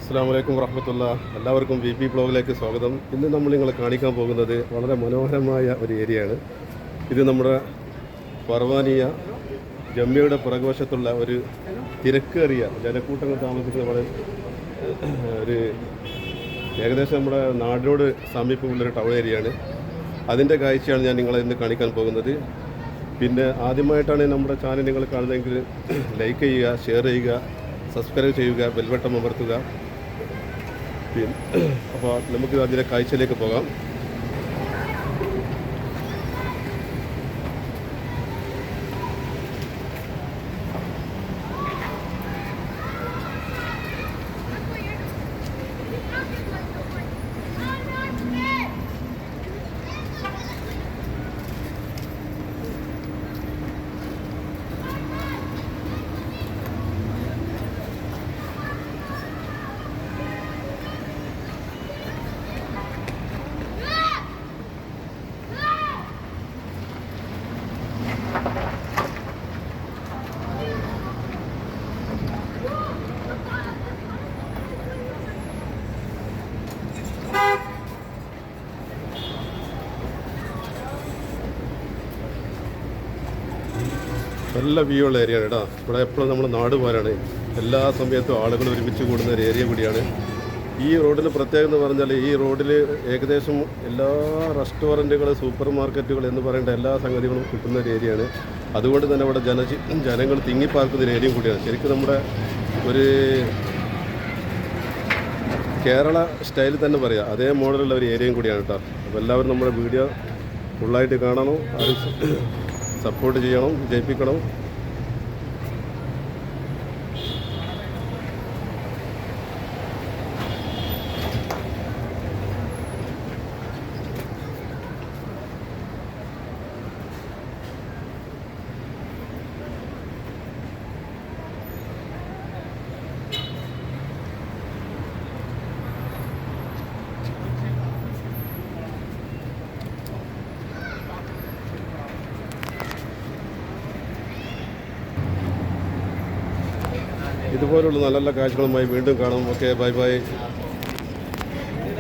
അസ്സലാമു അലൈക്കും വറഹ്മത്തുള്ളാ. എല്ലാവർക്കും വി പി ബ്ലോഗിലേക്ക് സ്വാഗതം. ഇന്ന് നമ്മൾ നിങ്ങളെ കാണിക്കാൻ പോകുന്നത് വളരെ മനോഹരമായ ഒരു ഏരിയയാണ്. ഇത് നമ്മുടെ പർവാനിയ ജമ്മിയുടെ പുറകുവശത്തുള്ള ഒരു തിരക്കേറിയ ജനക്കൂട്ടങ്ങൾ താമസിക്കുന്ന വളരെ ഒരു ഏകദേശം നമ്മുടെ നാടിനോട് സാമീപ്യമുള്ളൊരു ടൗൺ ഏരിയയാണ്. അതിൻ്റെ കാഴ്ചയാണ് ഞാൻ നിങ്ങളെ ഇന്ന് കാണിക്കാൻ പോകുന്നത്. പിന്നെ ആദ്യമായിട്ടാണ് നമ്മുടെ ചാനൽ നിങ്ങൾ കാണുന്നതെങ്കിൽ ലൈക്ക് ചെയ്യുക, ഷെയർ ചെയ്യുക, സബ്സ്ക്രൈബ് ചെയ്യുക, ബെൽബട്ടൺ അമർത്തുക. അപ്പോൾ നമുക്ക് അതിൻ്റെ കാഴ്ചയിലേക്ക് പോകാം. നല്ല വ്യൂ ഉള്ള ഏരിയയാണ് കേട്ടോ. ഇവിടെ എപ്പോഴും നമ്മൾ നാട് പോരാണ്. എല്ലാ സമയത്തും ആളുകൾ ഒരുമിച്ച് കൂടുന്ന ഒരു ഏരിയ കൂടിയാണ്. ഈ റോഡിന് പ്രത്യേകത എന്ന് പറഞ്ഞാൽ ഈ റോഡിൽ ഏകദേശം എല്ലാ റെസ്റ്റോറൻറ്റുകൾ, സൂപ്പർ മാർക്കറ്റുകൾ എന്ന് പറയേണ്ട എല്ലാ സംഗതികളും കിട്ടുന്ന ഒരു ഏരിയയാണ്. അതുകൊണ്ട് തന്നെ ഇവിടെ ജനങ്ങൾ തിങ്ങിപ്പാർക്കുന്ന ഒരു ഏരിയയും കൂടിയാണ്. ശരിക്കും നമ്മുടെ ഒരു കേരള സ്റ്റൈലിൽ തന്നെ പറയാം, അതേ മോഡലുള്ള ഒരു ഏരിയയും കൂടിയാണ് കേട്ടോ. അപ്പോൾ എല്ലാവരും നമ്മുടെ വീഡിയോ ഫുള്ളായിട്ട് കാണണം, അത് സപ്പോർട്ട് ചെയ്യണം, വിജയിപ്പിക്കണം. ഇതുപോലുള്ള നല്ല നല്ല കാഴ്ചകളുമായി വീണ്ടും കാണാം. Okay, bye bye.